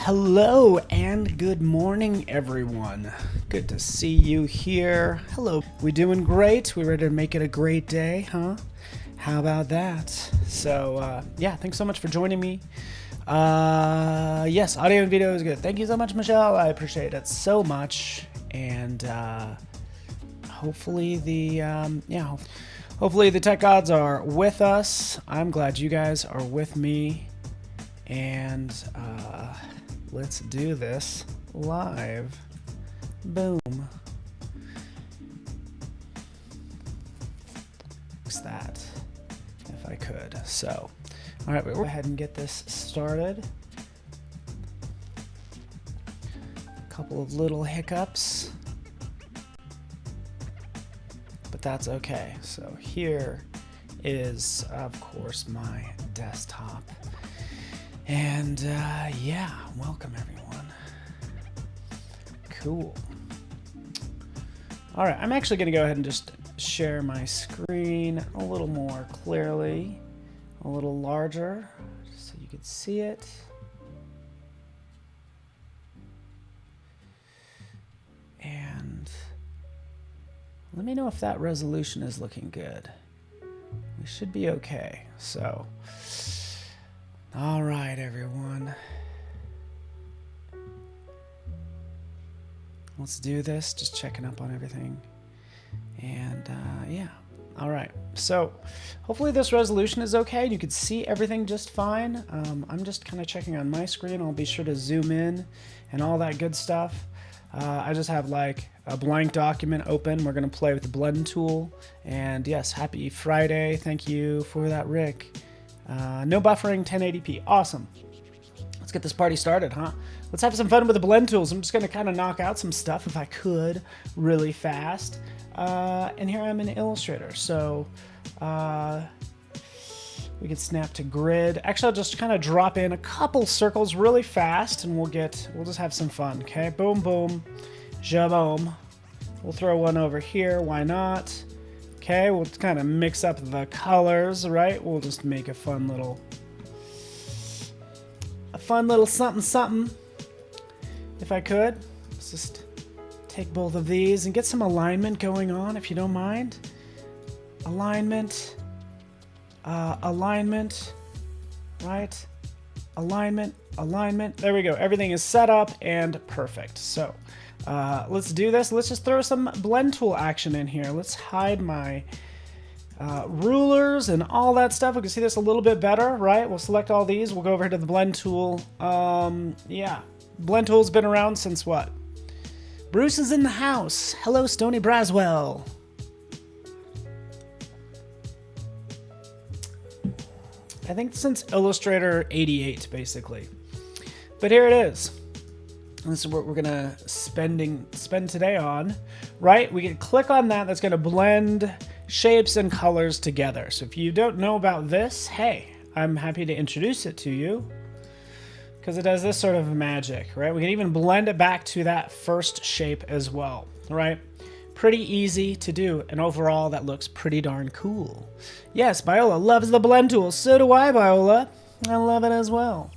Hello and good morning, everyone. Good to see you here. Hello. We doing great? We ready to make it a great day, huh? How about that? So, yeah, thanks so much for joining me. Yes, audio and video is good. Thank you so much, Michelle. I appreciate it so much. And hopefully hopefully the tech gods are with us. I'm glad you guys are with me. And let's do this live. Boom. Fix that if I could. So, all right, we'll go ahead and get this started. A couple of little hiccups, but that's okay. So here is, of course, my desktop. And yeah, welcome everyone. Cool. All right, I'm actually going to go ahead and just share my screen a little more clearly, a little larger, just so you can see it. And let me know if that resolution is looking good. We should be okay. So, all right, everyone. Let's do this. Just checking up on everything. And yeah. All right. So hopefully this resolution is okay. You can see everything just fine. I'm just kind of checking on my screen. I'll be sure to zoom in and all that good stuff. I just have like a blank document open. We're going to play with the blend tool. And yes, happy Friday. Thank you for that, Rick. No buffering, 1080p. Awesome. Let's get this party started, huh? Let's have some fun with the blend tools. I'm just going to kind of knock out some stuff if I could really fast. And here I'm in Illustrator. So we can snap to grid. Actually, I'll just kind of drop in a couple circles really fast and we'll just have some fun. Okay, boom, boom, jaboom. We'll throw one over here. Why not? Okay, we'll kind of mix up the colors, right? We'll just make a fun little something, something. If I could, let's just take both of these and get some alignment going on, if you don't mind. Alignment, alignment, right? Alignment, alignment. There we go. Everything is set up and perfect. So let's do this. Let's just throw some blend tool action in here. Let's hide my rulers and all that stuff. We can see this a little bit better, right? We'll select all these. We'll go over to the blend tool. Yeah, blend tool's been around since what? Bruce is in the house. Hello, Stony Braswell. I think since Illustrator 88, basically. But here it is. This is what we're gonna spend today on, right? We can click on that. That's gonna blend shapes and colors together. So if you don't know about this, hey, I'm happy to introduce it to you because it does this sort of magic, right? We can even blend it back to that first shape as well, right? Pretty easy to do, and overall that looks pretty darn cool. Yes, Viola loves the blend tool. So do I, Viola. I love it as well.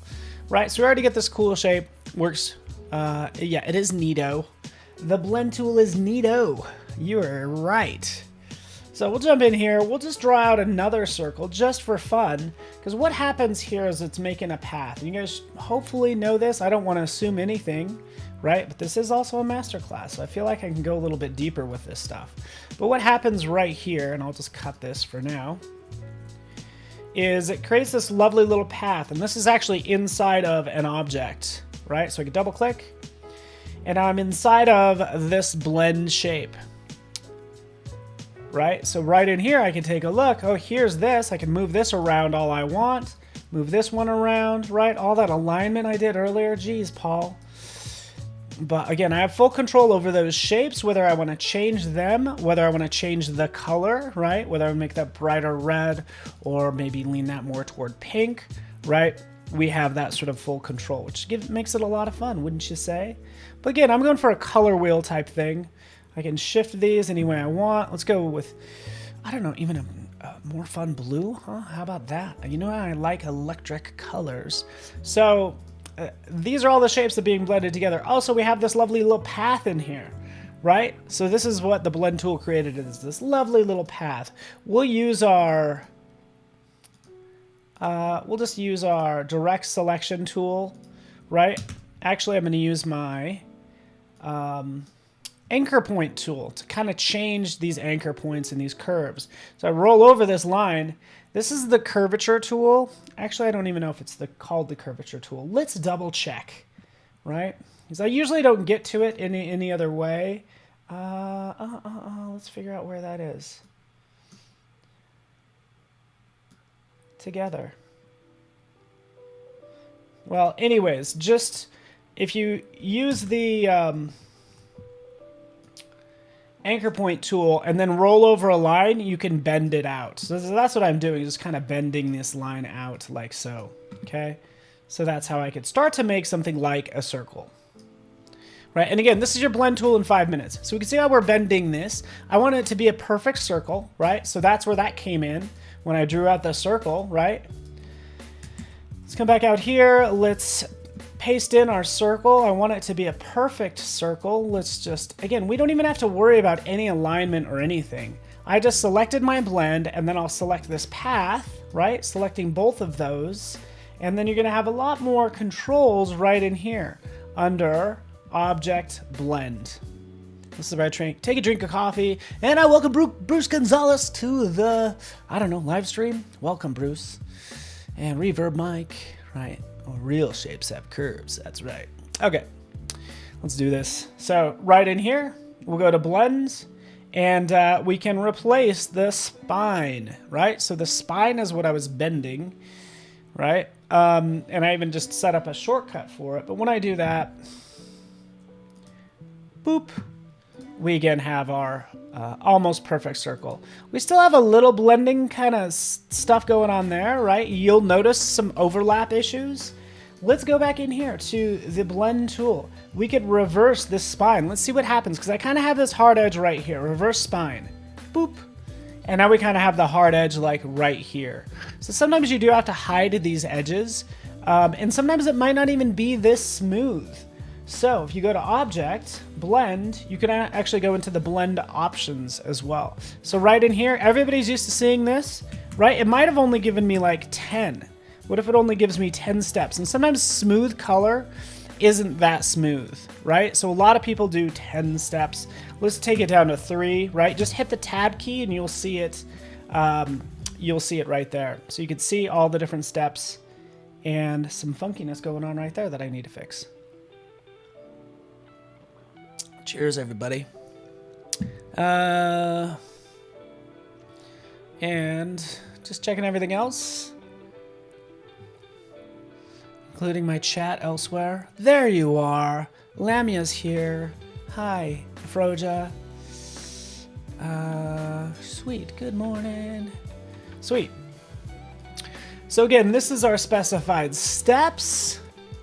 Right, so we already get this cool shape. Works, yeah, it is neato. The blend tool is neato. You are right. So we'll jump in here. We'll just draw out another circle just for fun, because what happens here is it's making a path. You guys hopefully know this. I don't want to assume anything, right? But this is also a masterclass, so I feel like I can go a little bit deeper with this stuff. But what happens right here, and I'll just cut this for now, is it creates this lovely little path, and this is actually inside of an object, right? So I can double click, and I'm inside of this blend shape. Right? So right in here, I can take a look. Oh, here's this. I can move this around all I want. Move this one around, right? All that alignment I did earlier. Geez, Paul. But again, I have full control over those shapes, whether I want to change them, whether I want to change the color, right? Whether I make that brighter red or maybe lean that more toward pink, right? We have that sort of full control, which makes it a lot of fun, wouldn't you say? But again, I'm going for a color wheel type thing. I can shift these any way I want. Let's go with, I don't know, even a more fun blue, huh? How about that? You know, I like electric colors. So these are all the shapes that are being blended together. Also, we have this lovely little path in here, right? So this is what the blend tool created, is this lovely little path. We'll use our, we'll just use our direct selection tool, right? Actually, I'm going to use my anchor point tool to kind of change these anchor points and these curves. So I roll over this line. This is the curvature tool. Actually, I don't even know if it's called the curvature tool. Let's double check, right? Because I usually don't get to it any other way. Let's figure out where that is. Together. Well, anyways, just if you use the anchor point tool and then roll over a line, you can bend it out. So that's what I'm doing, just kind of bending this line out like so, okay? So that's how I could start to make something like a circle. Right, and again, this is your blend tool in 5 minutes. So we can see how we're bending this. I want it to be a perfect circle, right? So that's where that came in when I drew out the circle, right? Let's come back out here. Let's paste in our circle. I want it to be a perfect circle. Let's just, again, we don't even have to worry about any alignment or anything. I just selected my blend, and then I'll select this path, right? Selecting both of those. And then you're gonna have a lot more controls right in here under Object Blend. This is where I take a drink of coffee, and I welcome Bruce Gonzalez to the, I don't know, live stream. Welcome, Bruce. And reverb mic, right? Oh, real shapes have curves, that's right. Okay, let's do this. So right in here, we'll go to Blends, and we can replace the spine, right? So the spine is what I was bending, right? And I even just set up a shortcut for it, but when I do that, boop, we again have our almost perfect circle. We still have a little blending kind of stuff going on there, right? You'll notice some overlap issues. Let's go back in here to the blend tool. We could reverse this spine. Let's see what happens, because I kind of have this hard edge right here. Reverse spine. Boop. And now we kind of have the hard edge like right here. So sometimes you do have to hide these edges, and sometimes it might not even be this smooth. So if you go to Object, Blend, you can actually go into the blend options as well. So right in here, everybody's used to seeing this, right? It might have only given me like 10. What if it only gives me 10 steps? And sometimes smooth color isn't that smooth, right? So a lot of people do 10 steps. Let's take it down to 3, right? Just hit the tab key and you'll see it right there. So you can see all the different steps and some funkiness going on right there that I need to fix. Cheers, everybody. And just checking everything else, including my chat elsewhere. There you are. Lamia's here. Hi, Froja. Sweet. Good morning. Sweet. So again, this is our specified steps,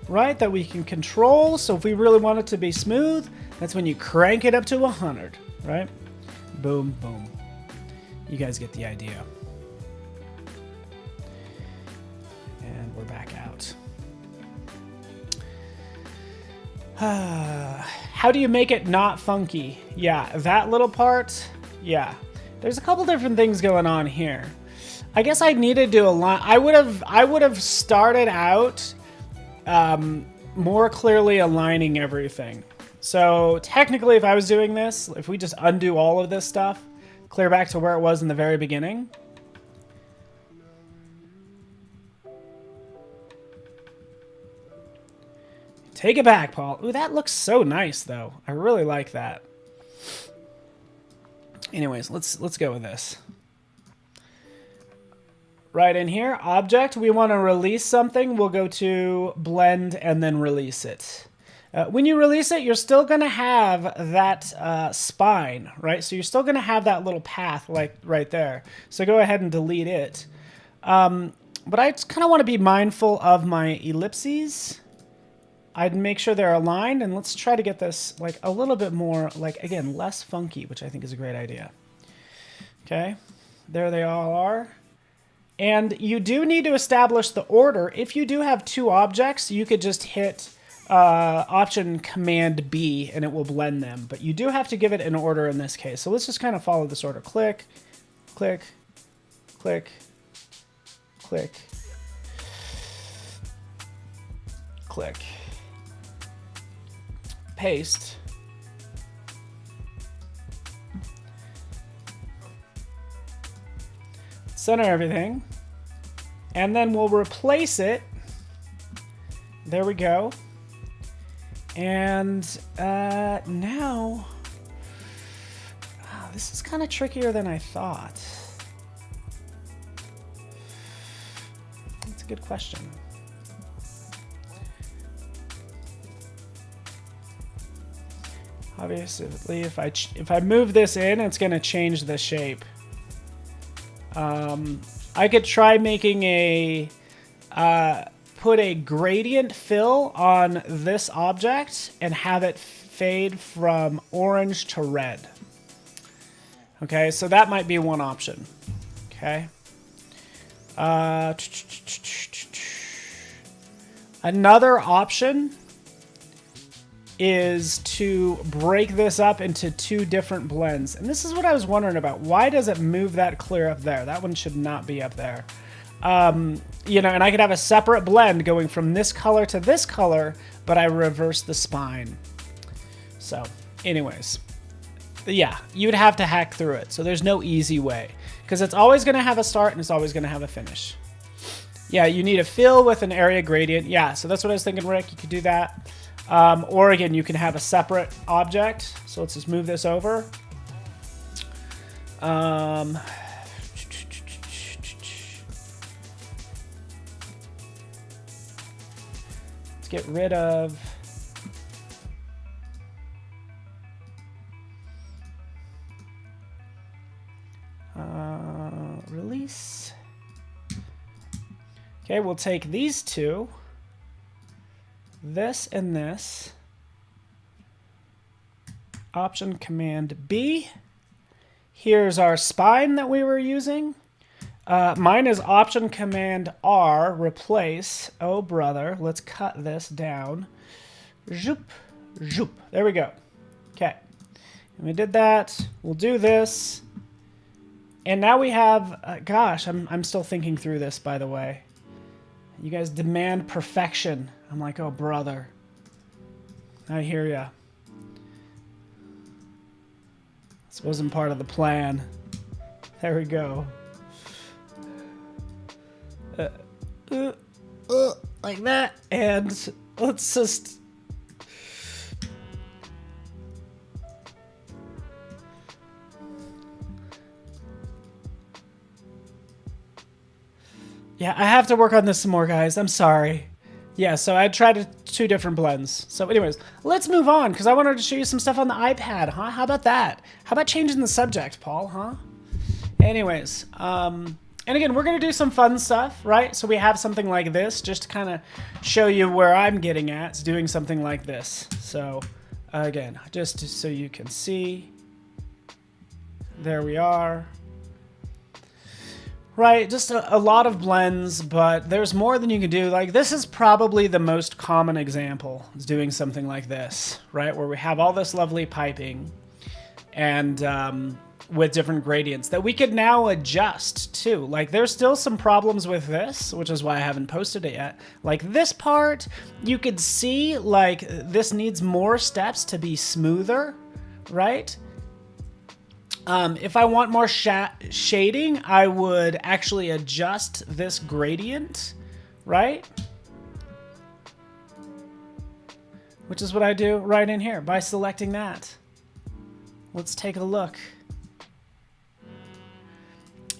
right, that we can control. So if we really want it to be smooth, that's when you crank it up to 100, right? Boom, boom. You guys get the idea. And we're back out. How do you make it not funky? Yeah, that little part, yeah. There's a couple different things going on here. I guess I needed to align. I would have started out more clearly aligning everything. So technically, if I was doing this, if we just undo all of this stuff, clear back to where it was in the very beginning. Take it back, Paul. Ooh, that looks so nice, though. I really like that. Anyways, let's go with this. Right in here, Object, we want to release something. We'll go to Blend and then release it. When you release it, you're still going to have that spine, right? So you're still going to have that little path like right there. So go ahead and delete it. But I just kind of want to be mindful of my ellipses. I'd make sure they're aligned, and let's try to get this like a little bit more, like, again, less funky, which I think is a great idea. Okay, there they all are. And you do need to establish the order. If you do have two objects, you could just hit Option Command B and it will blend them. But you do have to give it an order in this case. So let's just kind of follow this order. Click, click, click, click, click, paste. Center everything. And then we'll replace it. There we go. And now, this is kind of trickier than I thought. That's a good question. Obviously, if I move this in, it's going to change the shape. I could try making a put a gradient fill on this object and have it fade from orange to red. Okay, so that might be one option. Okay. Another option is to break this up into two different blends. And this is what I was wondering about. Why does it move that clear up there? That one should not be up there. You know, and I could have a separate blend going from this color to this color, but I reverse the spine. So anyways, yeah, you'd have to hack through it. So there's no easy way because it's always going to have a start and it's always going to have a finish. Yeah, you need a fill with an area gradient. Yeah, so that's what I was thinking, Rick. You could do that. Or again, you can have a separate object. So let's just move this over. Let's get rid of release. Okay, we'll take these two. This and this. Option Command B. Here's our spine that we were using. Mine is Option Command R, replace. Oh, brother. Let's cut this down. Zoop, zoop. There we go. Okay. And we did that. We'll do this. And now we have, gosh, I'm still thinking through this, by the way. You guys demand perfection. I'm like, oh, brother. I hear ya. This wasn't part of the plan. There we go. Like that. And let's just... Yeah, I have to work on this some more, guys. I'm sorry. Yeah, so I tried two different blends. So anyways, let's move on, because I wanted to show you some stuff on the iPad, huh? How about that? How about changing the subject, Paul, huh? Anyways, and again, we're going to do some fun stuff, right? So we have something like this, just to kind of show you where I'm getting at. It's doing something like this. So again, just so you can see. There we are. Right, just a lot of blends, but there's more than you can do. Like, this is probably the most common example, is doing something like this, right? Where we have all this lovely piping and with different gradients that we could now adjust too. Like, there's still some problems with this, which is why I haven't posted it yet. Like, this part, you could see, like, this needs more steps to be smoother, right? If I want more shading, I would actually adjust this gradient, right? Which is what I do right in here by selecting that. Let's take a look.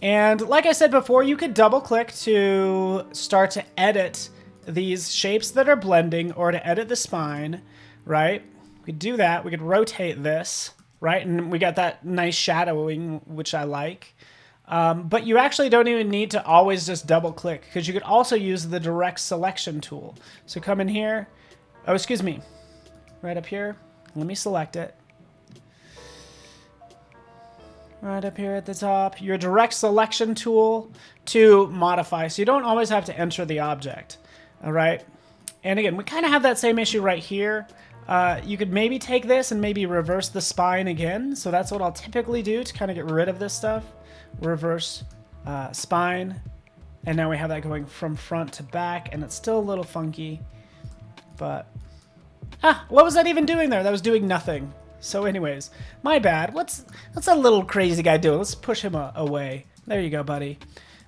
And like I said before, you could double click to start to edit these shapes that are blending or to edit the spine, right? We could do that. We could rotate this. Right, and we got that nice shadowing, which I like. But you actually don't even need to always just double click, because you could also use the direct selection tool. So come in here. Oh, excuse me. Right up here. Let me select it. right up here at the top. Your direct selection tool to modify. So you don't always have to enter the object. All right. And again, we kind of have that same issue right here. You could maybe take this and maybe reverse the spine again. So that's what I'll typically do to kind of get rid of this stuff. Reverse spine. And now we have that going from front to back, and it's still a little funky. But, what was that even doing there? That was doing nothing. So anyways, my bad. What's that little crazy guy doing? Let's push him away. There you go, buddy.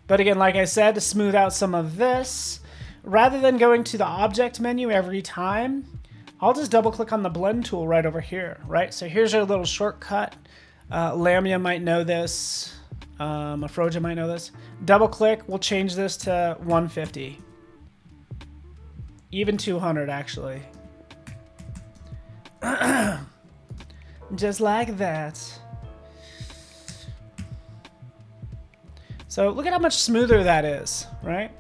But again, like I said, to smooth out some of this, rather than going to the object menu every time, I'll just double click on the blend tool right over here, right? So here's our little shortcut. Lamia might know this. Afroja might know this. Double click, we'll change this to 150. Even 200, actually. Just like that. So look at how much smoother that is, right?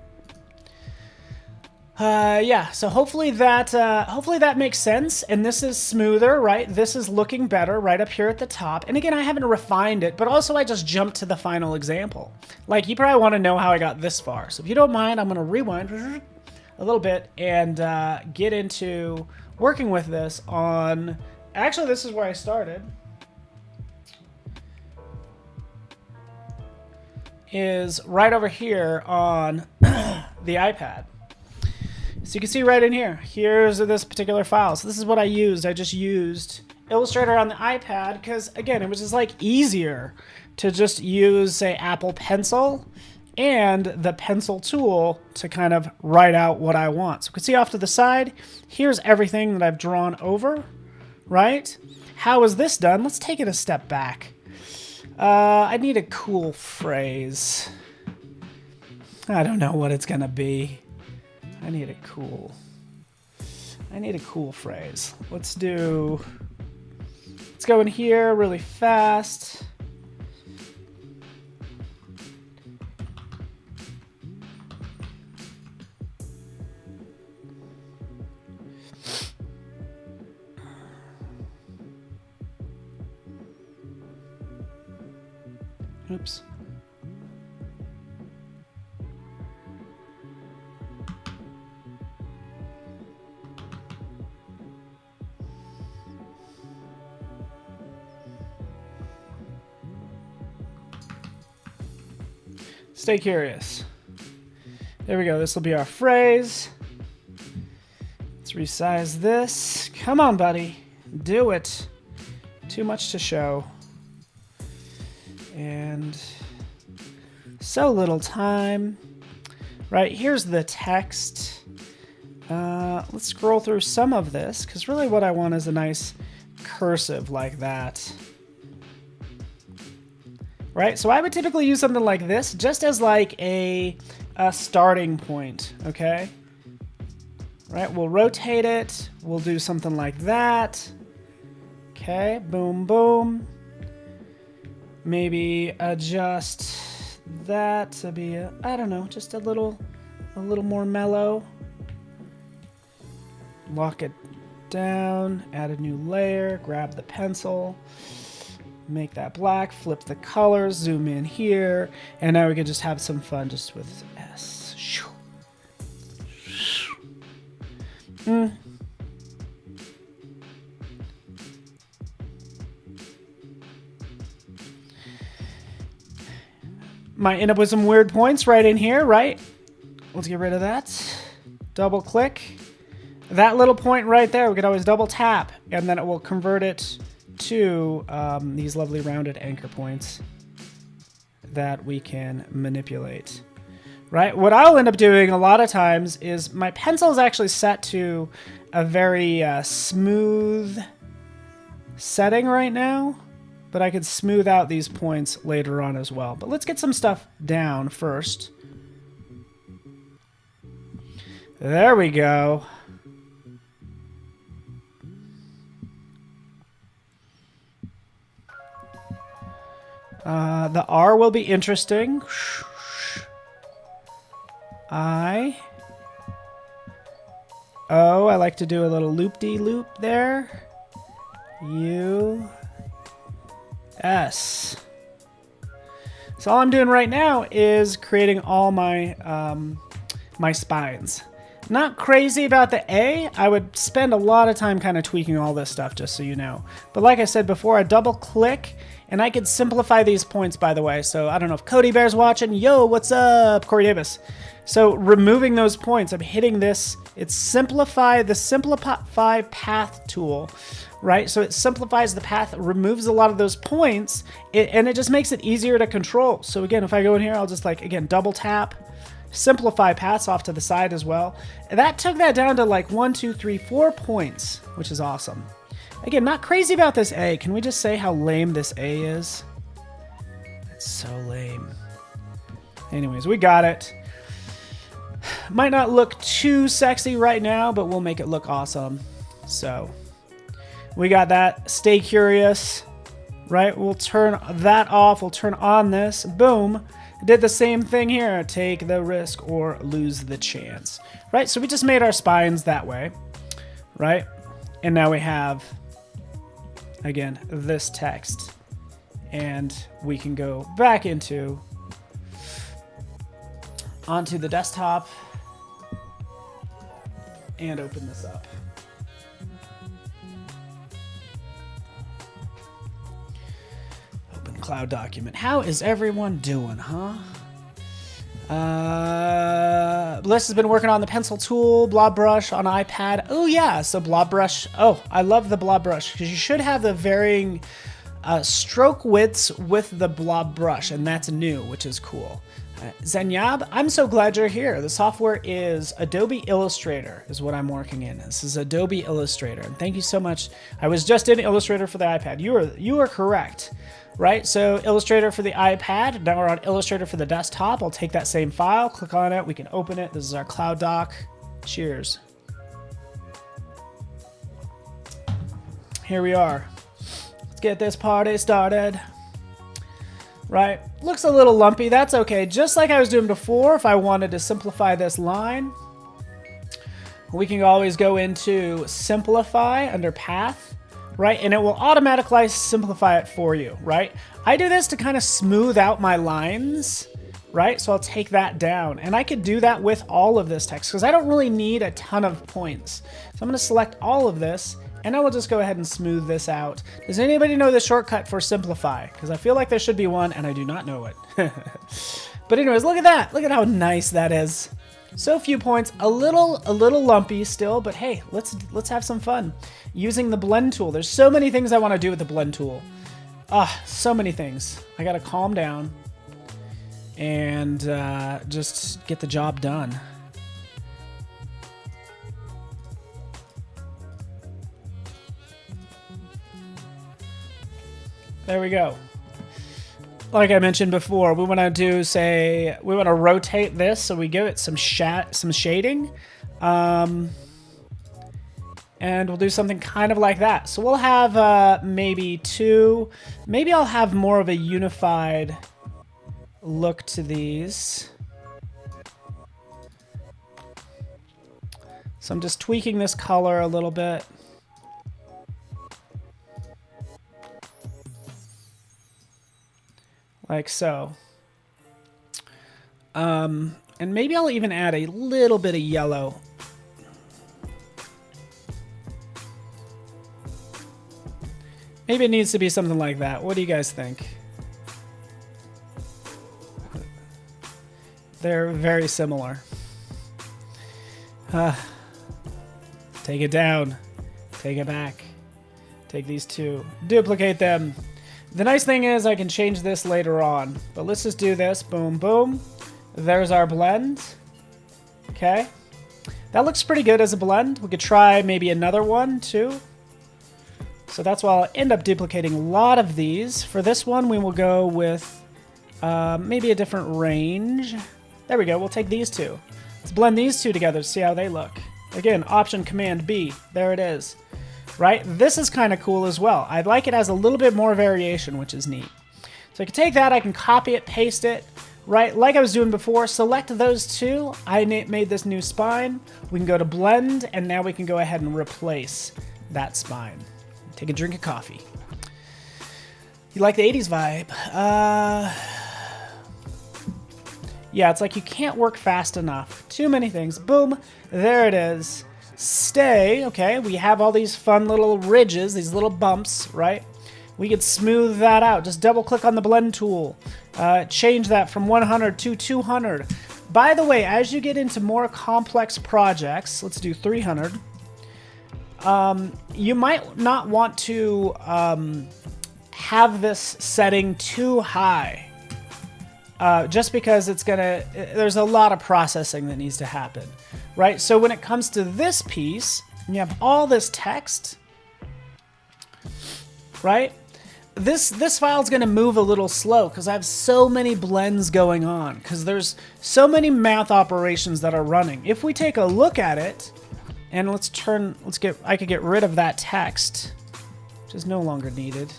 Yeah, so hopefully that makes sense, and this is smoother, right? This is looking better right up here at the top. And again, I haven't refined it, but also I just jumped to the final example. Like, you probably want to know how I got this far. So if you don't mind, I'm going to rewind a little bit and get into working with this on... Actually, this is where I started. Is right over here on the iPad. So you can see right in here, here's this particular file. So this is what I used. I just used Illustrator on the iPad because, again, it was just like easier to just use, say, Apple Pencil and the pencil tool to kind of write out what I want. So you can see off to the side, here's everything that I've drawn over, right? How is this done? Let's take it a step back. I need a cool phrase. I don't know what it's going to be. I need a cool phrase. Let's go in here really fast. Oops. Stay curious. There we go. This will be our phrase. Let's resize this. Come on, buddy. Do it. Too much to show. And so little time. Right, here's the text. Let's scroll through some of this, because really what I want is a nice cursive like that. Right, so I would typically use something like this just as like a starting point, okay? Right, we'll rotate it. We'll do something like that. Okay, boom, boom. Maybe adjust that to be, I don't know, just a little more mellow. Lock it down, add a new layer, grab the pencil. Make that black, flip the colors, zoom in here, and now we can just have some fun just with S. Might end up with some weird points right in here, right? Let's get rid of that. Double click. That little point right there, we could always double tap, and then it will convert it to these lovely rounded anchor points that we can manipulate, right? What I'll end up doing a lot of times is my pencil is actually set to a very smooth setting right now, but I could smooth out these points later on as well. But let's get some stuff down first. There we go. The R will be interesting. I. O, I like to do a little loop-de-loop there. U. S. So all I'm doing right now is creating all my my spines. Not crazy about the A. I would spend a lot of time kind of tweaking all this stuff, just so you know. But like I said before, I double click and I could simplify these points, by the way. So I don't know if Cody Bear's watching. Yo, what's up? Corey Davis. So removing those points, I'm hitting this. It's the simplify path tool, right? So it simplifies the path, removes a lot of those points, and it just makes it easier to control. So again, if I go in here, I'll just like, again, double tap, simplify paths off to the side as well. And that took that down to like 1, 2, 3, 4 points, which is awesome. Again, not crazy about this A. Can we just say how lame this A is? It's so lame. Anyways, we got it. Might not look too sexy right now, but we'll make it look awesome. So we got that. Stay curious, right? We'll turn that off. We'll turn on this. Boom. Did the same thing here. Take the risk or lose the chance, right? So we just made our spines that way, right? And now we have, again, this text, and we can go back onto the desktop and open this up. Open Cloud document. How is everyone doing, huh? Bliss has been working on the pencil tool, blob brush on iPad. Oh yeah, so blob brush. Oh, I love the blob brush because you should have the varying stroke widths with the blob brush, and that's new, which is cool. Zenyab, I'm so glad you're here. The software is Adobe Illustrator is what I'm working in. This is Adobe Illustrator, and thank you so much. I was just in Illustrator for the iPad. You are correct, right? So Illustrator for the iPad. Now we're on Illustrator for the desktop. I'll take that same file, click on it. We can open it. This is our Cloud doc. Cheers. Here we are. Let's get this party started. Right, looks a little lumpy, that's okay. Just like I was doing before, if I wanted to simplify this line, we can always go into simplify under path, right? And it will automatically simplify it for you, right? I do this to kind of smooth out my lines, right? So I'll take that down, and I could do that with all of this text because I don't really need a ton of points. So I'm gonna select all of this, and I will just go ahead and smooth this out. Does anybody know the shortcut for simplify? Because I feel like there should be one, and I do not know it. But anyways, look at that. Look at how nice that is. So few points, a little lumpy still, but hey, let's have some fun. Using the blend tool. There's so many things I want to do with the blend tool. So many things. I gotta calm down and just get the job done. There we go. Like I mentioned before, we want to we want to rotate this so we give it some shading. And we'll do something kind of like that. So we'll have maybe I'll have more of a unified look to these. So I'm just tweaking this color a little bit. Like so. And maybe I'll even add a little bit of yellow. Maybe it needs to be something like that. What do you guys think? They're very similar. Take it down. Take it back. Take these two. Duplicate them. The nice thing is I can change this later on, but let's just do this. Boom, boom. There's our blend. Okay. That looks pretty good as a blend. We could try maybe another one too. So that's why I'll end up duplicating a lot of these. For this one, we will go with maybe a different range. There we go. We'll take these two. Let's blend these two together to see how they look. Again, Option Command B. There it is. Right? This is kind of cool as well. I like it as a little bit more variation, which is neat. So I can take that, I can copy it, paste it, right? Like I was doing before, select those two. I made this new spine. We can go to blend, and now we can go ahead and replace that spine. Take a drink of coffee. You like the 80s vibe? Yeah, it's like you can't work fast enough. Too many things. Boom. There it is. Stay. Okay, we have all these fun little ridges, these little bumps, right? We could smooth that out. Just double click on the blend tool. Change that from 100 to 200. By the way, as you get into more complex projects, let's do 300. You might not want to have this setting too high. Just because there's a lot of processing that needs to happen, right? So when it comes to this piece, you have all this text, right? This file is going to move a little slow because I have so many blends going on because there's so many math operations that are running. If we take a look at it, and I could get rid of that text, which is no longer needed.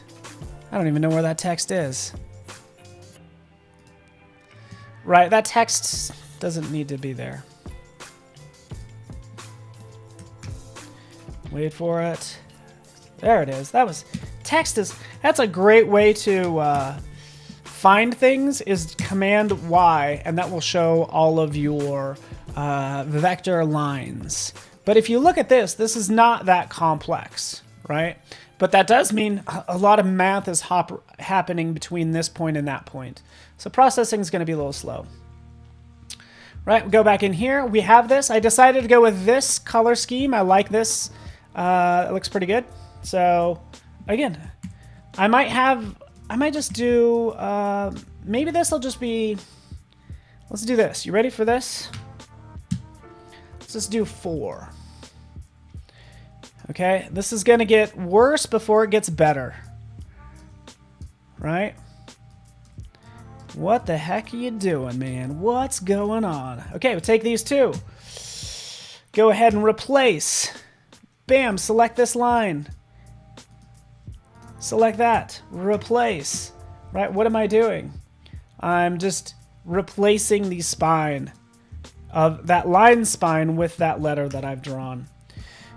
I don't even know where that text is. Right, that text doesn't need to be there. Wait for it. There it is. That's a great way to find things, is Command Y, and that will show all of your vector lines. But if you look at this is not that complex, right? But that does mean a lot of math is happening between this point and that point. So processing is going to be a little slow. Right, we go back in here. We have this. I decided to go with this color scheme. I like this. It looks pretty good. So again, I might just do, maybe this will just be, let's do this. You ready for this? Let's just do 4. Okay, this is going to get worse before it gets better. Right? What the heck are you doing, man? What's going on? Okay, we'll take these two. Go ahead and replace. Bam, select this line. Select that. Replace. Right, what am I doing? I'm just replacing the spine of that line spine with that letter that I've drawn.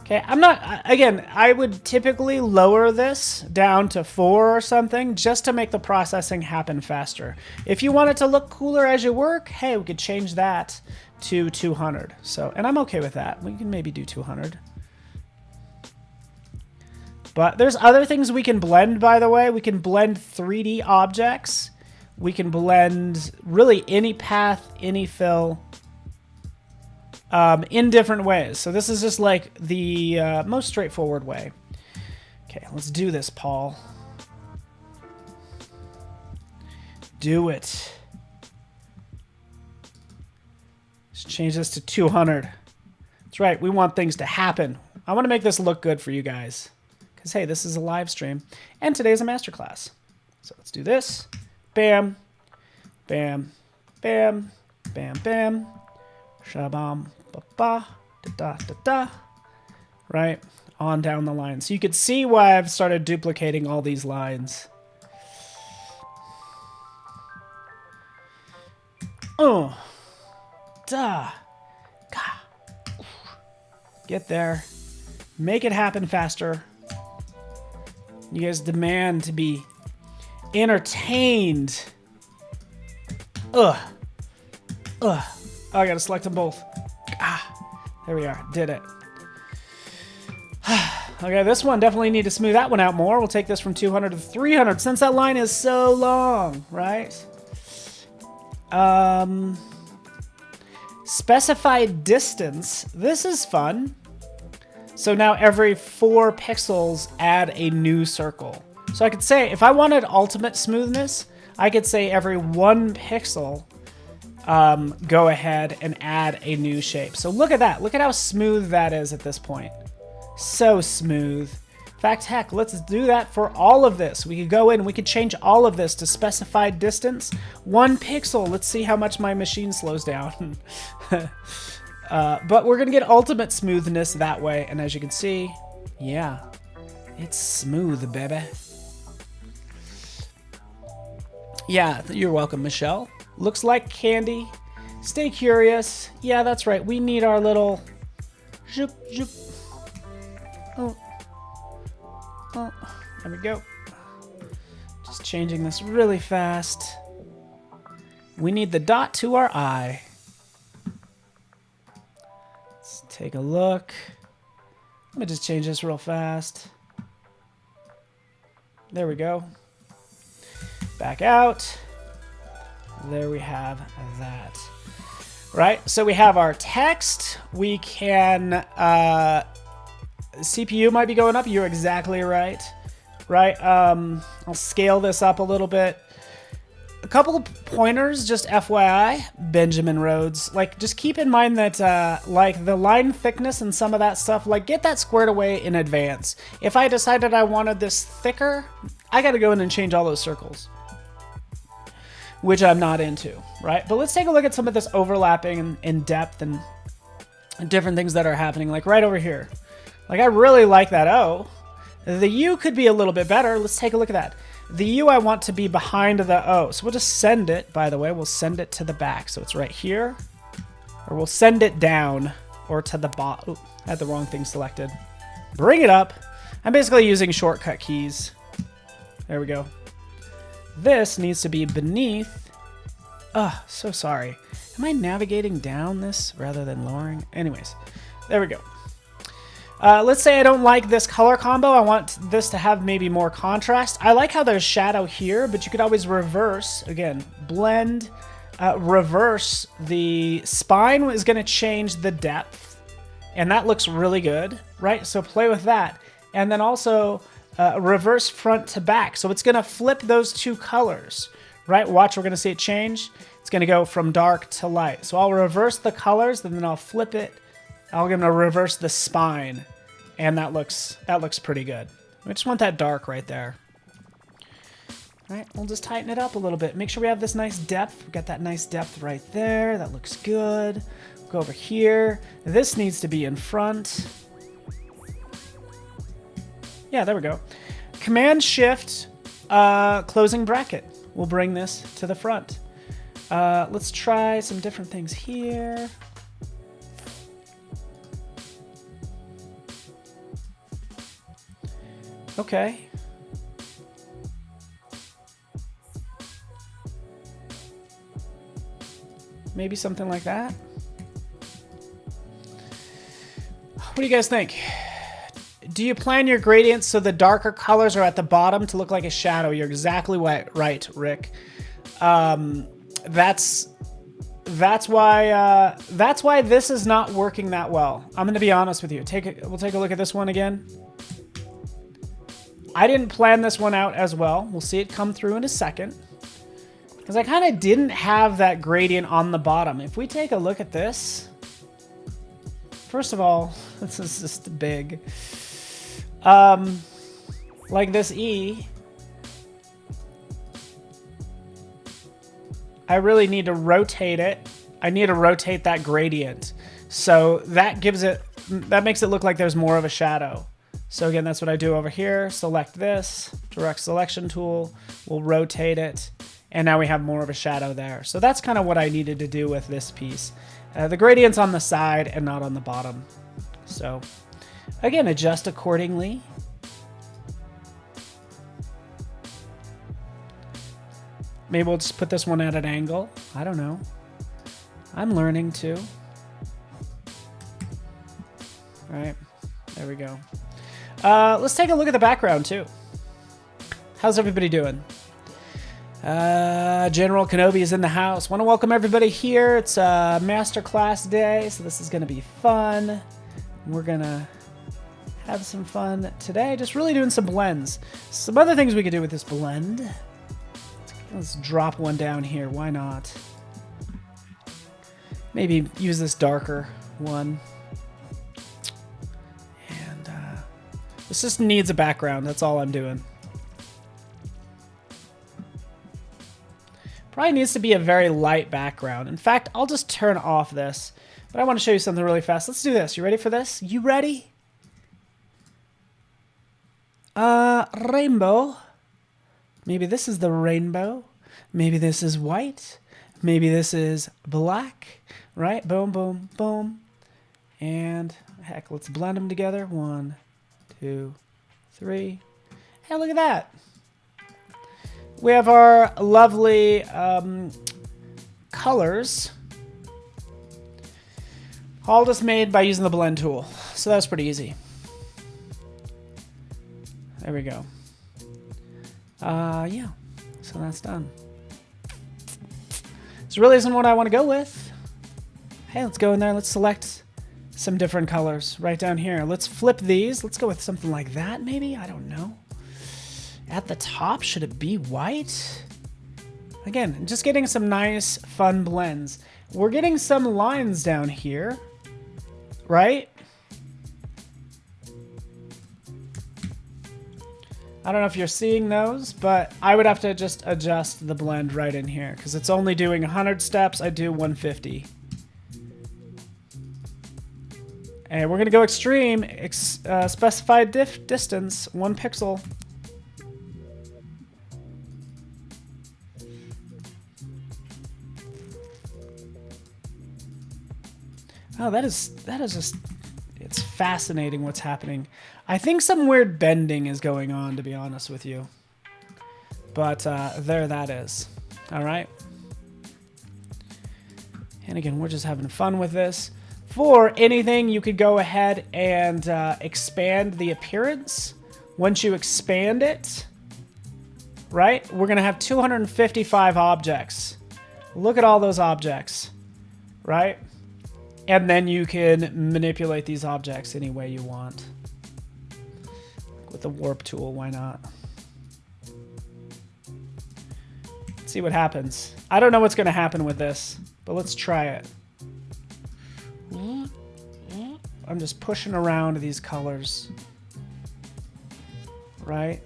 Okay, I would typically lower this down to 4 or something just to make the processing happen faster. If you want it to look cooler as you work, hey, we could change that to 200. So, and I'm okay with that. We can maybe do 200. But there's other things we can blend, by the way. We can blend 3D objects. We can blend really any path, any fill, in different ways. So this is just like the most straightforward way. Okay, let's do this, Paul. Do it. Let's change this to 200. That's right, we want things to happen. I want to make this look good for you guys. Because, hey, this is a live stream. And today's a masterclass. So let's do this. Bam. Bam. Bam. Bam. Bam. Shabam. Ba, da, da, da, da. Right? On down the line. So you can see why I've started duplicating all these lines. Oh. Da. Ga. Get there. Make it happen faster. You guys demand to be entertained. Ugh. Ugh. Oh, I gotta select them both. There we are. Did it. Okay, this one definitely need to smooth that one out more. We'll take this from 200 to 300 since that line is so long, right? Specified distance. This is fun. So now every 4 pixels add a new circle. So I could say, if I wanted ultimate smoothness, I could say every 1 pixel go ahead and add a new shape. So look at that. Look at how smooth that is at this point. So smooth. In fact, heck, let's do that for all of this. We could go in, we could change all of this to specified distance. 1 pixel. Let's see how much my machine slows down. But we're going to get ultimate smoothness that way. And as you can see, yeah, it's smooth, baby. Yeah, you're welcome, Michelle. Looks like candy. Stay curious. Yeah, that's right. We need our little... Zoop, zoop. Oh. Oh, there we go. Just changing this really fast. We need the dot to our eye. Let's take a look. Let me just change this real fast. There we go. Back out. There we have that. Right, so we have our text. We can, CPU might be going up. You're exactly right. Right, I'll scale this up a little bit. A couple of pointers, just FYI, Benjamin Rhodes. Like, just keep in mind that, like, the line thickness and some of that stuff, like, get that squared away in advance. If I decided I wanted this thicker, I got to go in and change all those circles, which I'm not into, right? But let's take a look at some of this overlapping and depth and different things that are happening, like right over here. Like, I really like that O. The U could be a little bit better. Let's take a look at that. The U I want to be behind the O. So we'll just send it, by the way, we'll send it to the back. So it's right here, or we'll send it down or to the bottom. I had the wrong thing selected. Bring it up. I'm basically using shortcut keys. There we go. This needs to be beneath. So sorry. Am I navigating down this rather than lowering? Anyways, there we go. Let's say I don't like this color combo. I want this to have maybe more contrast. I like how there's shadow here, but you could always reverse. Again, blend, reverse. The spine is going to change the depth, and that looks really good, right? So play with that. And then also reverse front to back. So it's going to flip those two colors, right? Watch, we're going to see it change. It's going to go from dark to light. So I'll reverse the colors, and then I'll flip it. I'm going to reverse the spine. And that looks pretty good. We just want that dark right there. All right, we'll just tighten it up a little bit. Make sure we have this nice depth. We've got that nice depth right there. That looks good. Go over here. This needs to be in front. Yeah, there we go. Command-Shift, closing bracket. We'll bring this to the front. Let's try some different things here. Okay. Maybe something like that. What do you guys think? Do you plan your gradients so the darker colors are at the bottom to look like a shadow? You're exactly right, Rick. That's why this is not working that well. I'm going to be honest with you. We'll take a look at this one again. I didn't plan this one out as well. We'll see it come through in a second. Because I kind of didn't have that gradient on the bottom. If we take a look at this, first of all, this is just big. Like this E, I really need to rotate it. I need to rotate that gradient. So that makes it look like there's more of a shadow. So again, that's what I do over here. Select this, direct selection tool. We'll rotate it. And now we have more of a shadow there. So that's kind of what I needed to do with this piece. The gradient's on the side and not on the bottom. So again, adjust accordingly. Maybe we'll just put this one at an angle. I don't know. I'm learning too. All right, there we go. Let's take a look at the background too. How's everybody doing? General Kenobi is in the house. Want to welcome everybody here. It's Masterclass day, so this is going to be fun. We're going to have some fun today. Just really doing some blends. Some other things we could do with this blend. Let's drop one down here. Why not? Maybe use this darker one. And this just needs a background. That's all I'm doing. Probably needs to be a very light background. In fact, I'll just turn off this. But I want to show you something really fast. Let's do this. You ready for this? You ready? Rainbow. Maybe this is the rainbow. Maybe this is white. Maybe this is black. Right? Boom, boom, boom. And heck, let's blend them together. 1, 2, 3. Hey, look at that. We have our lovely colors, all just made by using the blend tool. So that was pretty easy. There we go. Yeah, so that's done. This really isn't what I want to go with. Hey, let's go in there. Let's select some different colors right down here. Let's flip these. Let's go with something like that, maybe? I don't know. At the top, should it be white? Again, just getting some nice, fun blends. We're getting some lines down here, right? I don't know if you're seeing those, but I would have to just adjust the blend right in here because it's only doing 100 steps. I do 150. And we're going to go extreme, specified distance, 1 pixel. Oh, that is just, it's fascinating what's happening. I think some weird bending is going on, to be honest with you. But there that is. All right. And again, we're just having fun with this. For anything, you could go ahead and expand the appearance. Once you expand it, right, we're going to have 255 objects. Look at all those objects, right? And then you can manipulate these objects any way you want. With the warp tool, why not? Let's see what happens. I don't know what's going to happen with this, but let's try it. I'm just pushing around these colors. Right?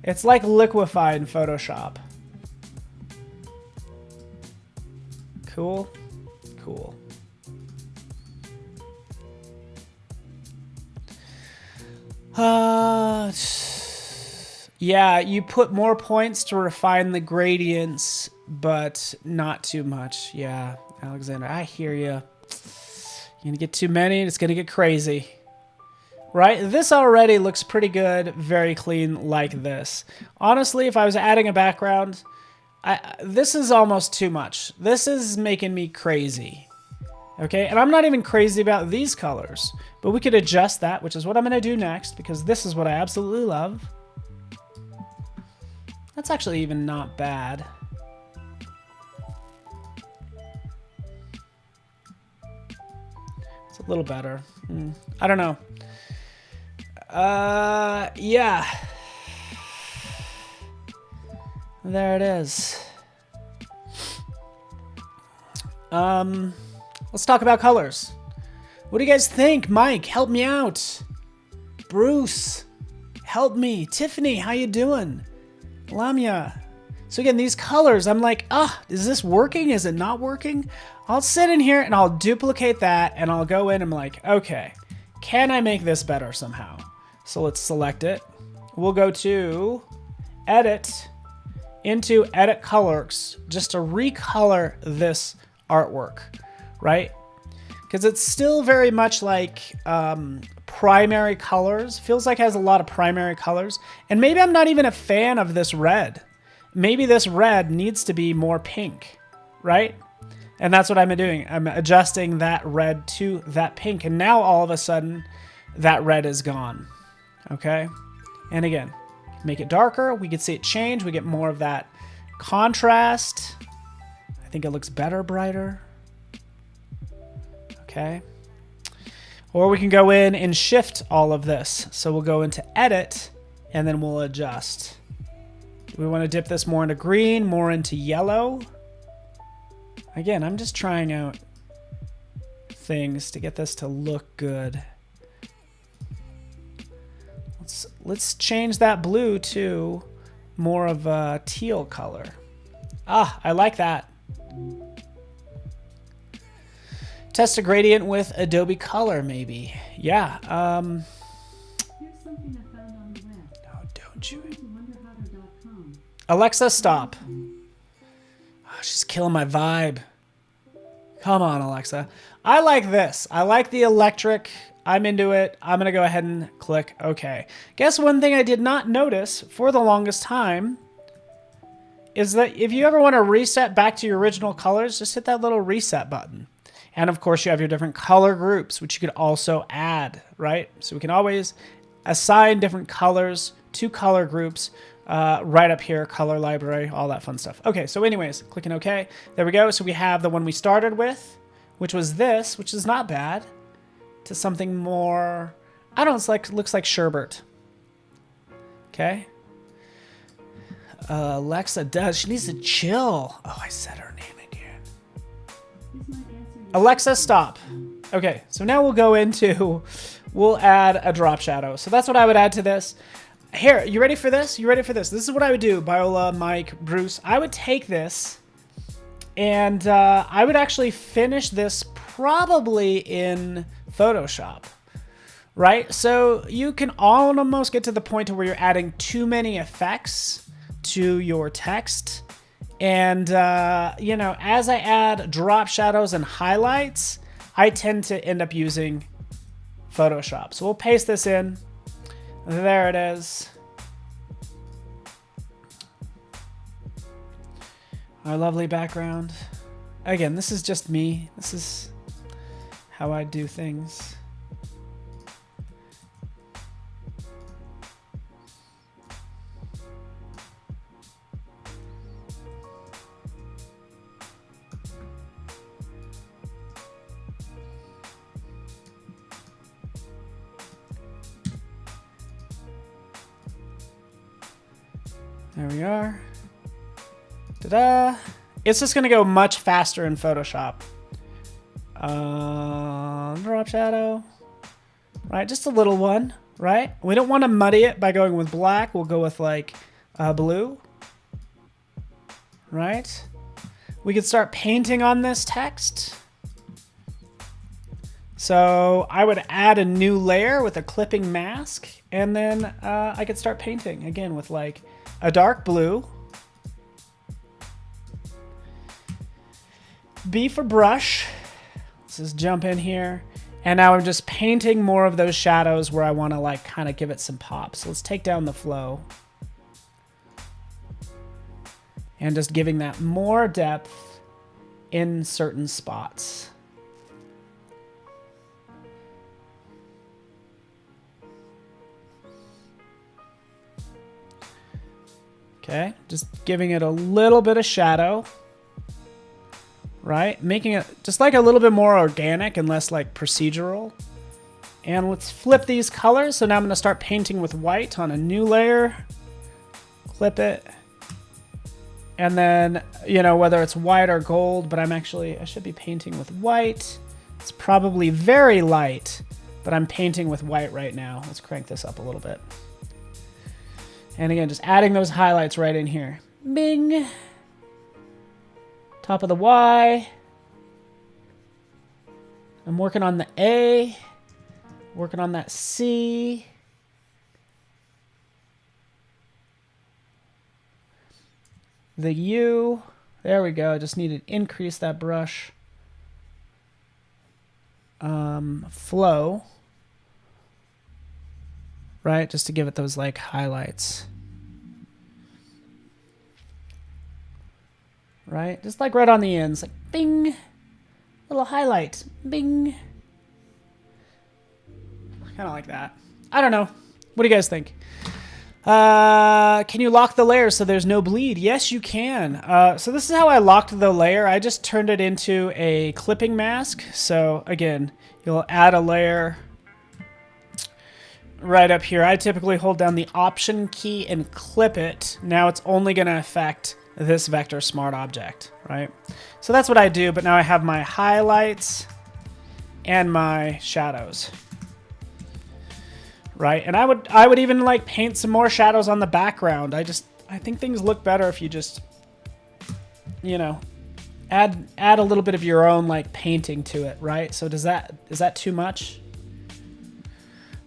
It's like liquefied in Photoshop. Cool. Cool. Yeah, you put more points to refine the gradients, but not too much. Yeah, Alexander, I hear you. You're gonna get too many, it's gonna get crazy. Right? This already looks pretty good, very clean like this. Honestly, if I was adding a background, this is almost too much. This is making me crazy. Okay, and I'm not even crazy about these colors, but we could adjust that, which is what I'm going to do next, because this is what I absolutely love. That's actually even not bad. It's a little better. I don't know. Yeah. There it is. Let's talk about colors. What do you guys think? Mike, help me out. Bruce, help me. Tiffany, how you doing? Lamia. So again, these colors, I'm like, is this working? Is it not working? I'll sit in here and I'll duplicate that and I'll go in and I'm like, okay, can I make this better somehow? So let's select it. We'll go to Edit, into Edit Colors, just to recolor this artwork, right? Because it's still very much like primary colors. Feels like it has a lot of primary colors. And maybe I'm not even a fan of this red. Maybe this red needs to be more pink, right? And that's what I'm doing. I'm adjusting that red to that pink. And now all of a sudden, that red is gone, okay? And again, make it darker. We can see it change. We get more of that contrast. I think it looks better, brighter. Okay. Or we can go in and shift all of this. So we'll go into Edit, and then we'll adjust. We want to dip this more into green, more into yellow. Again, I'm just trying out things to get this to look good. Let's change that blue to more of a teal color. I like that. Test a gradient with Adobe Color, maybe. Yeah. Here's something I found on the web. No, don't you. wonderhowder.com. Alexa, stop. She's killing my vibe. Come on, Alexa. I like this. I like the electric. I'm into it. I'm going to go ahead and click OK. Guess one thing I did not notice for the longest time is that if you ever want to reset back to your original colors, just hit that little reset button. And of course you have your different color groups, which you could also add, right? So we can always assign different colors to color groups right up here, color library, all that fun stuff. Okay, so anyways, clicking OK. There we go. So we have the one we started with, which was this, which is not bad, to something more, I don't know, it's like, looks like sherbet. Okay. Alexa does. She needs to chill. Oh, I said her name again. This might answer your Alexa, stop. Okay, so now we'll go into, we'll add a drop shadow. So that's what I would add to this. Here, you ready for this? You ready for this? This is what I would do, Biola, Mike, Bruce. I would take this and I would actually finish this probably in Photoshop, right? So you can almost get to the point where you're adding too many effects to your text. And, you know, as I add drop shadows and highlights, I tend to end up using Photoshop. So we'll paste this in. There it is. Our lovely background. Again, this is just me. This is how I do things. There we are. Ta-da! It's just gonna go much faster in Photoshop. Drop shadow. Right, just a little one, right? We don't want to muddy it by going with black. We'll go with like blue. Right? We could start painting on this text. So I would add a new layer with a clipping mask, and then I could start painting again with like a dark blue. B for brush. Let's just jump in here. And now I'm just painting more of those shadows where I want to like kind of give it some pop. So let's take down the flow. And just giving that more depth in certain spots. Okay, just giving it a little bit of shadow, right? Making it just like a little bit more organic and less like procedural. And let's flip these colors. So now I'm going to start painting with white on a new layer. Clip it. And then, you know, whether it's white or gold, but I should be painting with white. It's probably very light, but I'm painting with white right now. Let's crank this up a little bit. And again, just adding those highlights right in here. Bing. Top of the Y. I'm working on the A. Working on that C. The U. There we go. I just need to increase that brush flow. Right? Just to give it those like highlights. Right? Just like right on the ends. Like bing. Little highlight. Bing. Kind of like that. I don't know. What do you guys think? Can you lock the layer so there's no bleed? Yes, you can. So this is how I locked the layer. I just turned it into a clipping mask. So again, you'll add a layer right up here. I typically hold down the Option key and clip it. Now it's only going to affect this vector smart object, right? So that's what I do, but now I have my highlights and my shadows. Right, and I would even like paint some more shadows on the background. I think things look better if you just, you know, add a little bit of your own like painting to it, right? So is that too much?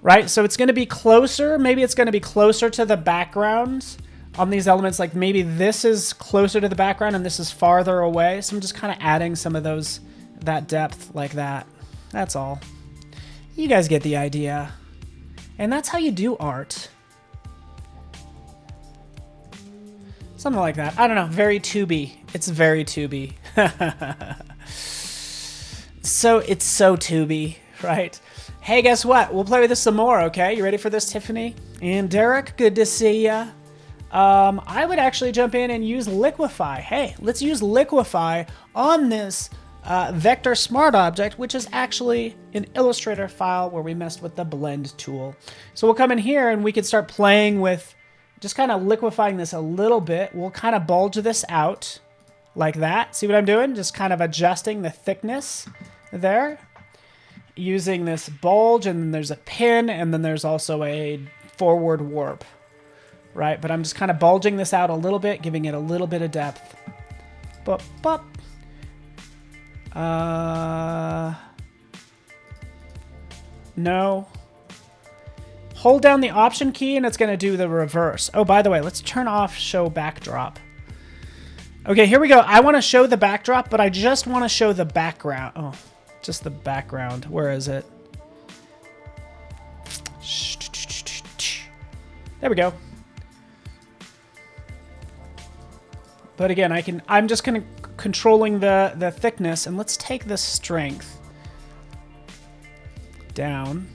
Right, so it's going to be closer. Maybe it's going to be closer to the background on these elements. Like maybe this is closer to the background and this is farther away. So I'm just kind of adding some of that depth like that. That's all. You guys get the idea. And that's how you do art. Something like that. I don't know. Very tubey. It's very tubey. So it's so tubey, right? Hey, guess what? We'll play with this some more, okay? You ready for this, Tiffany? And Derek, good to see ya. I would actually jump in and use Liquify. Hey, let's use Liquify on this Vector Smart Object, which is actually an Illustrator file where we messed with the blend tool. So we'll come in here and we can start playing with just kind of liquefying this a little bit. We'll kind of bulge this out like that. See what I'm doing? Just kind of adjusting the thickness there. Using this bulge, and then there's a pin, and then there's also a forward warp, right? But I'm just kind of bulging this out a little bit, giving it a little bit of depth. Bop, bop. No. Hold down the Option key, and it's going to do the reverse. Oh, by the way, let's turn off Show Backdrop. Okay, here we go. I want to show the backdrop, but I just want to show the background. Oh. Just the background. Where is it? There we go. But again, I'm just kind of controlling the thickness, and let's take the strength down.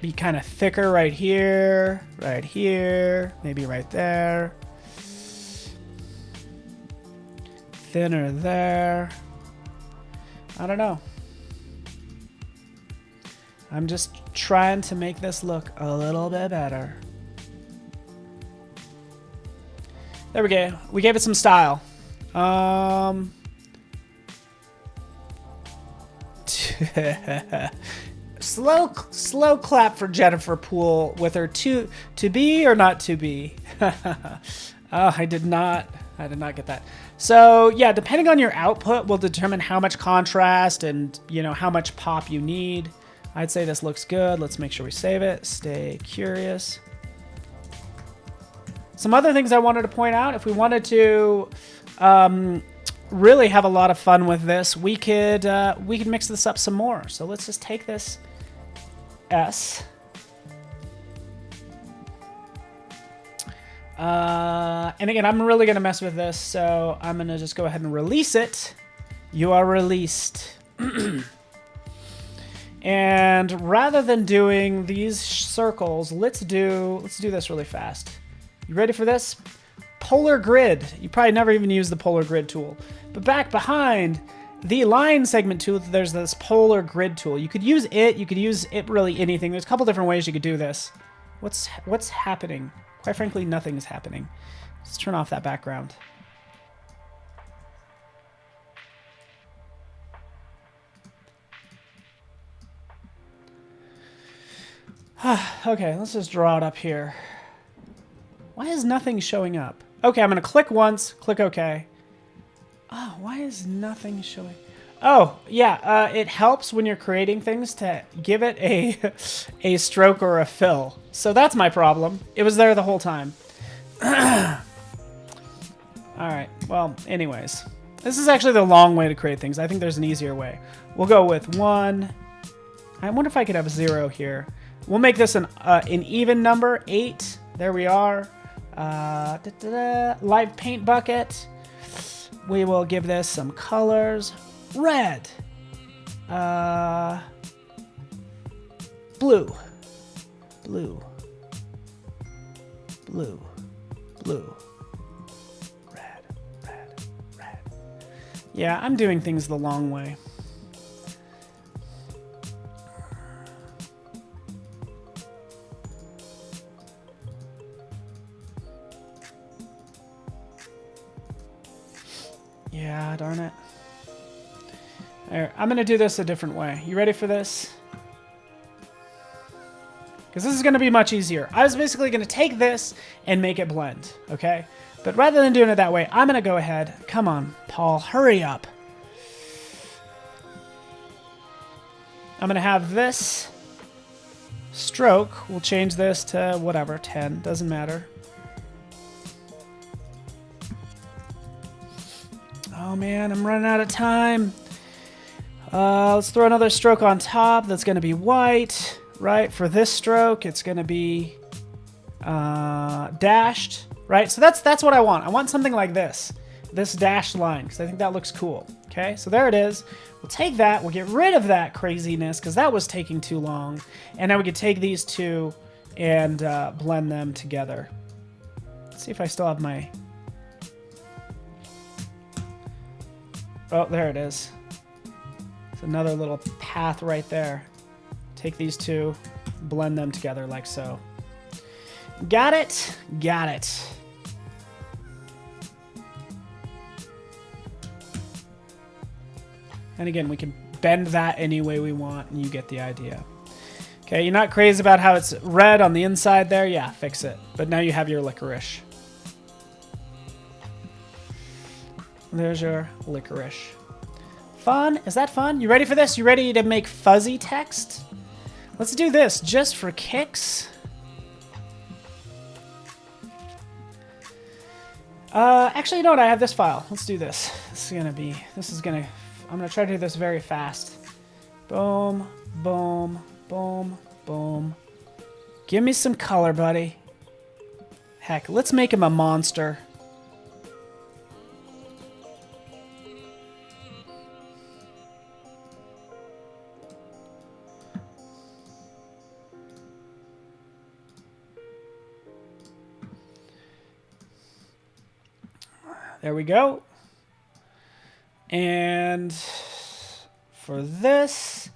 Be kind of thicker right here, maybe right there. Thinner there. I don't know. I'm just trying to make this look a little bit better. There we go. We gave it some style. Slow clap for Jennifer Poole with her to be or not to be. Oh, I did not get that. So yeah, depending on your output will determine how much contrast and how much pop you need. I'd say this looks good. Let's make sure we save it. Stay curious. Some other things I wanted to point out, if we wanted to really have a lot of fun with this, we could mix this up some more. So let's just take this S. And again, I'm really going to mess with this, so I'm going to just go ahead and release it. You are released. And rather than doing these circles, let's do this really fast. You ready for this? Polar grid. You probably never even used the polar grid tool. But back behind the line segment tool, there's this polar grid tool. You could use it. You could use it really anything. There's a couple different ways you could do this. What's happening? Quite frankly, nothing is happening. Let's turn off that background. Okay, let's just draw it up here. Why is nothing showing up? Okay, I'm going to click once, click OK. Oh, why is nothing showing? Oh, yeah, it helps when you're creating things to give it a stroke or a fill. So that's my problem. It was there the whole time. All right, well, anyways. This is actually the long way to create things. I think there's an easier way. We'll go with 1. I wonder if I could have a 0 here. We'll make this an even number, 8. There we are. Live paint bucket. We will give this some colors. Red. Blue. Blue. Blue. Blue. Red. Red. Red. Yeah, I'm doing things the long way. Yeah, darn it. There, I'm going to do this a different way. You ready for this? Because this is going to be much easier. I was basically going to take this and make it blend, okay? But rather than doing it that way, I'm going to go ahead. Come on, Paul, hurry up. I'm going to have this stroke. We'll change this to whatever, 10. Doesn't matter. Oh man, I'm running out of time. Let's throw another stroke on top. That's going to be white, right? For this stroke, it's going to be dashed, right? So that's what I want. I want something like this dashed line, because I think that looks cool. Okay, so there it is. We'll take that. We'll get rid of that craziness because that was taking too long. And now we could take these two and blend them together. Let's see if I still have my... Oh, there it is. It's another little path right there. Take these two, blend them together like so. Got it? Got it. And again, we can bend that any way we want, and you get the idea. Okay, you're not crazy about how it's red on the inside there? Yeah, fix it. But now you have your licorice. There's your licorice. Fun? Is that fun? You ready for this? You ready to make fuzzy text? Let's do this just for kicks. Actually, you know what? I have this file. Let's do this. I'm gonna try to do this very fast. Boom, boom, boom, boom. Give me some color, buddy. Heck, let's make him a monster. There we go. And for this,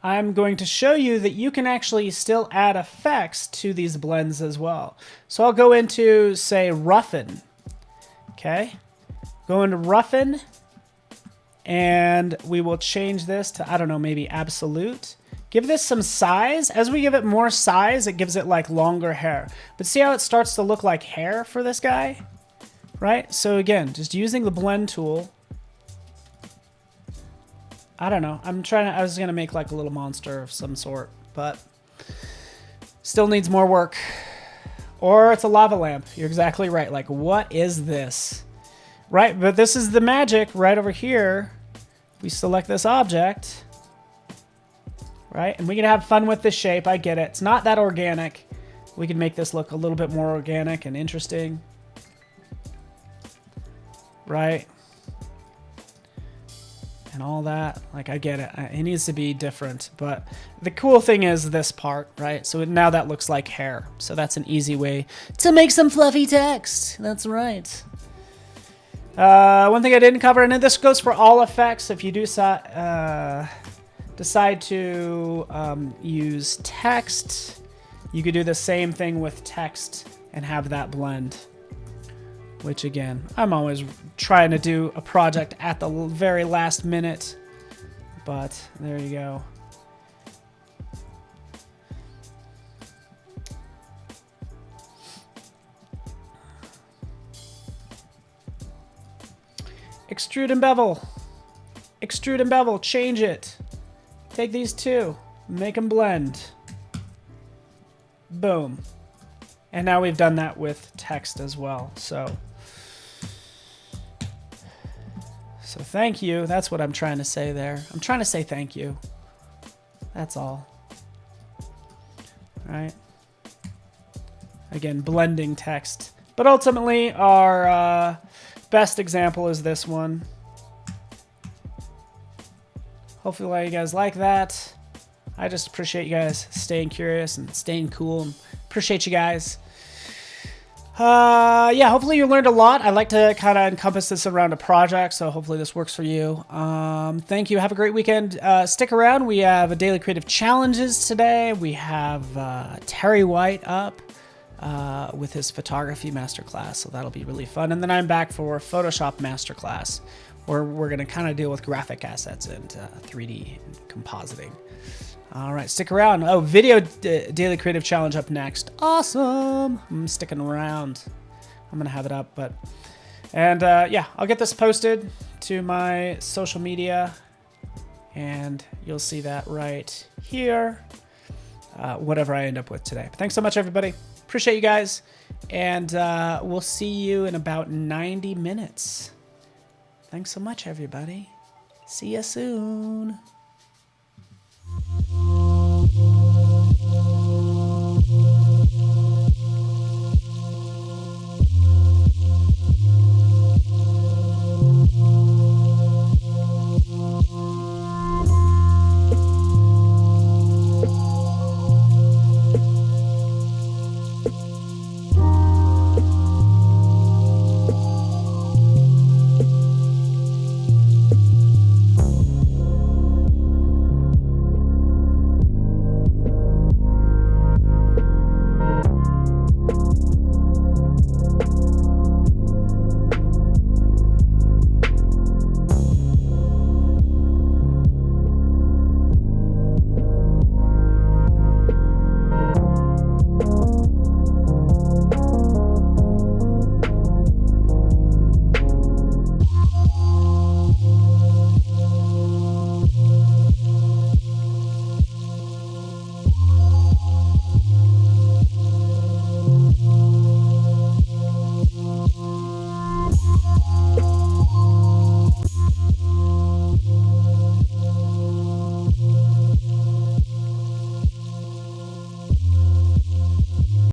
I'm going to show you that you can actually still add effects to these blends as well. So I'll go into, say, roughen. Okay. Go into roughen, and we will change this to, I don't know, maybe absolute. Give this some size. As we give it more size, it gives it like longer hair. But see how it starts to look like hair for this guy? Right? So again, just using the blend tool. I don't know. I was going to make like a little monster of some sort, but still needs more work. Or it's a lava lamp. You're exactly right. Like, what is this? Right? But this is the magic right over here. We select this object, right? And we can have fun with this shape. I get it. It's not that organic. We can make this look a little bit more organic and interesting. Right? And all that, like, I get it. It needs to be different, but the cool thing is this part, right? So now that looks like hair. So that's an easy way to make some fluffy text. That's right. One thing I didn't cover, and this goes for all effects. If you do decide to use text, you could do the same thing with text and have that blend. Which again, I'm always trying to do a project at the very last minute. But there you go. Extrude and bevel. Extrude and bevel. Change it. Take these two. Make them blend. Boom. And now we've done that with text as well. So thank you. That's what I'm trying to say there. I'm trying to say thank you. That's all. All right. Again, blending text. But ultimately, our best example is this one. Hopefully you guys like that. I just appreciate you guys staying curious and staying cool. And appreciate you guys. Yeah, hopefully you learned a lot. I like to kind of encompass this around a project, so hopefully this works for you. Thank you. Have a great weekend. Stick around. We have a daily creative challenges today. We have Terry White up with his photography masterclass, so that'll be really fun. And then I'm back for Photoshop masterclass, where we're going to kind of deal with graphic assets and 3D compositing. All right, stick around. Oh, video daily creative challenge up next. Awesome. I'm sticking around. I'm gonna have it up, yeah, I'll get this posted to my social media, and you'll see that right here. Whatever I end up with today. But thanks so much, everybody. Appreciate you guys, and we'll see you in about 90 minutes. Thanks so much, everybody. See you soon.